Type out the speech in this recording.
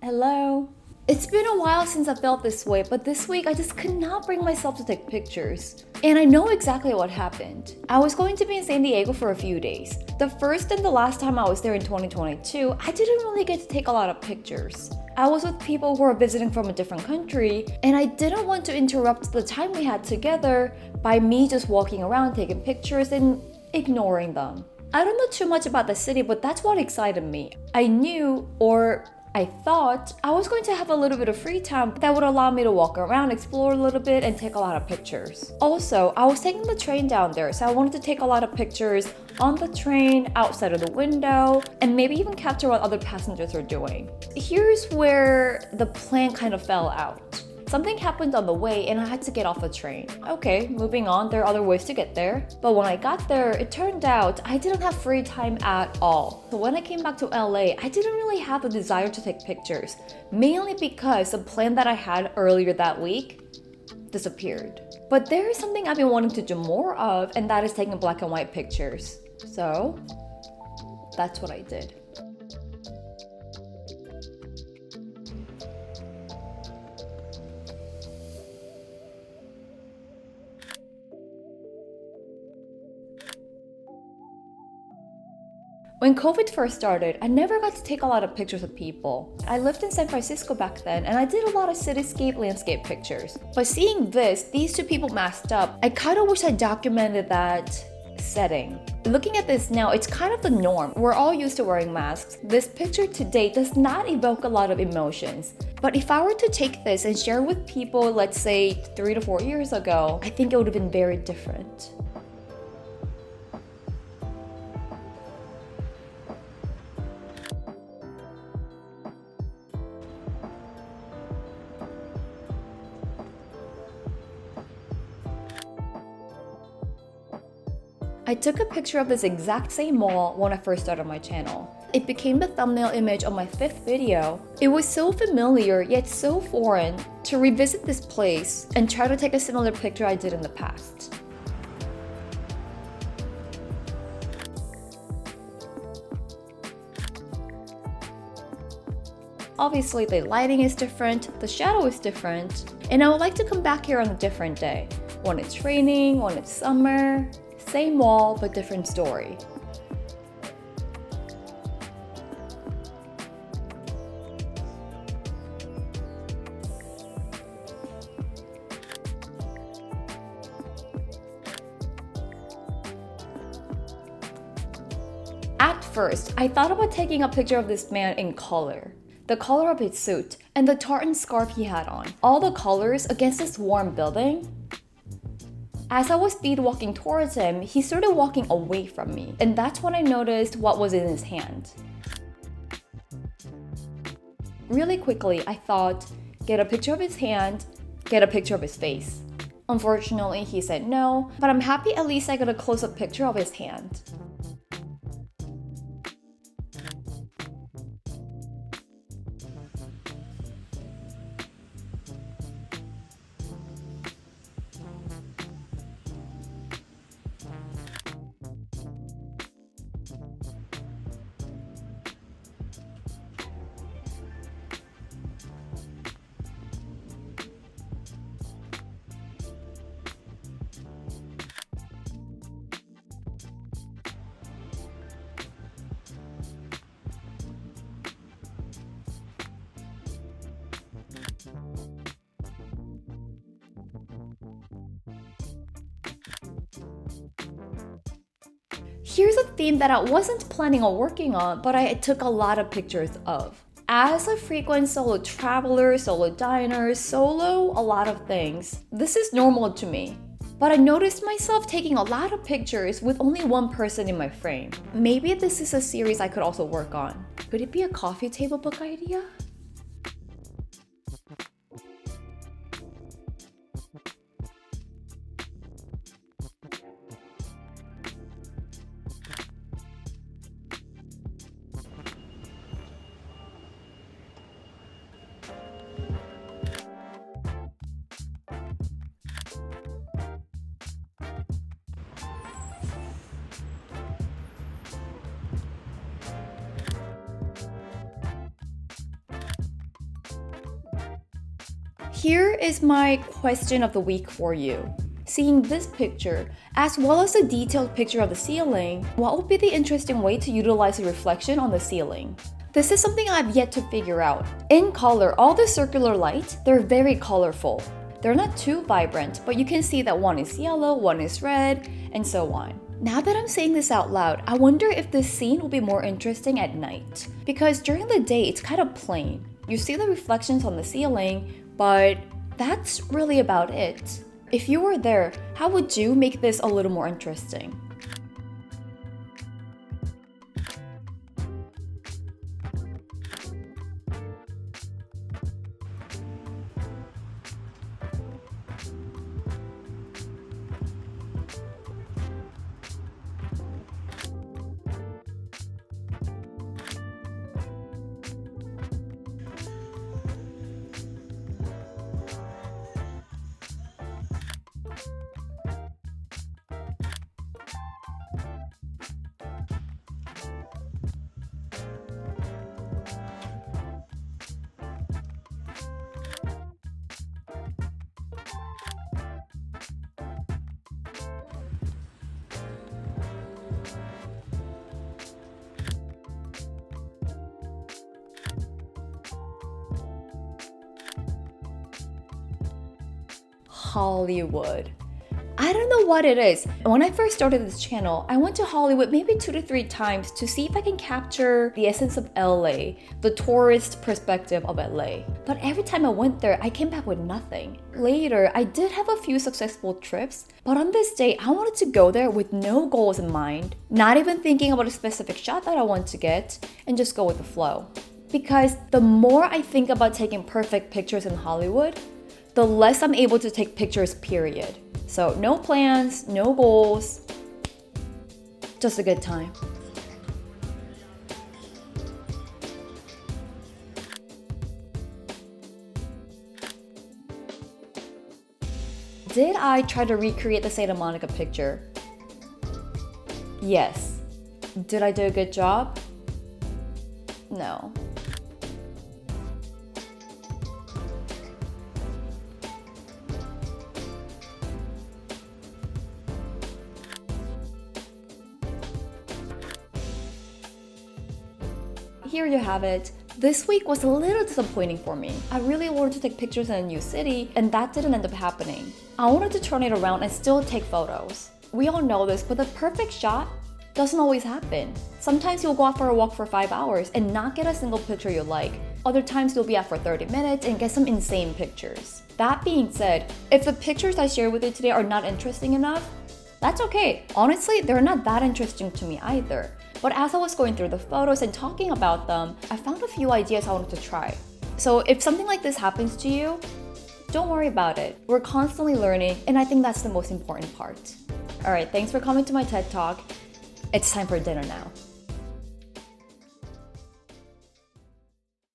Hello. It's been a while since I felt this way, but this week I just could not bring myself to take pictures. And I know exactly what happened. I was going to be in San Diego for a few days. The first and the last time I was there in 2022, I didn't really get to take a lot of pictures. I was with people who were visiting from a different country, and I didn't want to interrupt the time we had together by me just walking around taking pictures and ignoring them. I don't know too much about the city, but that's what excited me. I knew, or I thought, I was going to have a little bit of free time that would allow me to walk around, explore a little bit, and take a lot of pictures. Also, I was taking the train down there, so I wanted to take a lot of pictures on the train, outside of the window, and maybe even capture what other passengers are doing. Here's where the plan kind of fell out. Something happened on the way and I had to get off the train. Okay, moving on, there are other ways to get there. But when I got there, it turned out I didn't have free time at all. So when I came back to LA, I didn't really have the desire to take pictures, mainly because the plan that I had earlier that week disappeared. But there is something I've been wanting to do more of, and that is taking black and white pictures. So that's what I did. When COVID first started, I never got to take a lot of pictures of people. I lived in San Francisco back then, and I did a lot of cityscape, landscape pictures. But seeing these two people masked up, I kind of wish I documented that setting. Looking at this now, it's kind of the norm. We're all used to wearing masks. This picture today does not evoke a lot of emotions. But if I were to take this and share it with people, let's say 3 to 4 years ago, I think it would have been very different. I took a picture of this exact same mall when I first started my channel. It became the thumbnail image of my 5th video. It was so familiar yet so foreign to revisit this place and try to take a similar picture I did in the past. Obviously the lighting is different, the shadow is different, and I would like to come back here on a different day. When it's raining, when it's summer. Same wall, but different story. At first, I thought about taking a picture of this man in color. The color of his suit, and the tartan scarf he had on. All the colors against this warm building. As I was speed walking towards him, he started walking away from me, and that's when I noticed what was in his hand. Really quickly, I thought, get a picture of his hand, get a picture of his face. Unfortunately, he said no, but I'm happy at least I got a close-up picture of his hand. Here's a theme that I wasn't planning on working on, but I took a lot of pictures of. As a frequent solo traveler, solo diner, solo a lot of things, this is normal to me. But I noticed myself taking a lot of pictures with only one person in my frame. Maybe this is a series I could also work on. Could it be a coffee table book idea? Here is my question of the week for you. Seeing this picture, as well as the detailed picture of the ceiling, what would be the interesting way to utilize the reflection on the ceiling? This is something I've yet to figure out. In color, all the circular lights, they're very colorful. They're not too vibrant, but you can see that one is yellow, one is red, and so on. Now that I'm saying this out loud, I wonder if this scene will be more interesting at night. Because during the day, it's kind of plain. You see the reflections on the ceiling, but that's really about it. If you were there, how would you make this a little more interesting? Hollywood. I don't know what it is. When I first started this channel, I went to Hollywood maybe 2 to 3 times to see if I can capture the essence of LA, the tourist perspective of LA. But every time I went there, I came back with nothing. Later, I did have a few successful trips, but on this day, I wanted to go there with no goals in mind, not even thinking about a specific shot that I want to get, and just go with the flow. Because the more I think about taking perfect pictures in Hollywood, the less I'm able to take pictures, period. So no plans, no goals, just a good time. Did I try to recreate the Santa Monica picture? Yes. Did I do a good job? No. Here you have it. This week was a little disappointing for me. I really wanted to take pictures in a new city, and that didn't end up happening. I wanted to turn it around and still take photos. We all know this, but the perfect shot doesn't always happen. Sometimes you'll go out for a walk for 5 hours and not get a single picture you like. Other times you'll be out for 30 minutes and get some insane pictures. That being said, if the pictures I share with you today are not interesting enough, that's okay. Honestly, they're not that interesting to me either. But as I was going through the photos and talking about them, I found a few ideas I wanted to try. So if something like this happens to you, don't worry about it. We're constantly learning, and I think that's the most important part. Alright, thanks for coming to my TED Talk. It's time for dinner now.